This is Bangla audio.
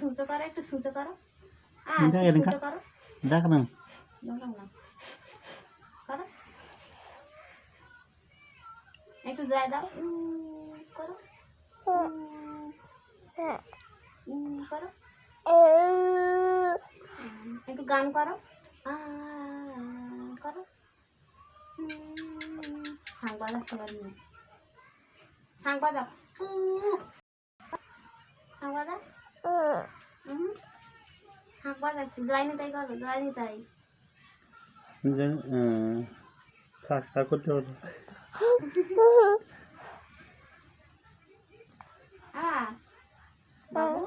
সুজো করো, একটু সুজো করো। দেখ না করো, একটু জয় দাও। করো, করো, একটু গান করো। করো, শাঁখ বাজাও সবার নিয়ে, শাঁখ বাজাও, শাঁখ বাজাও, শাঁখ বাজাও একটু, জয় নিতাই করো, জয় নিতাই। থাক আর করতে পারবো বাবু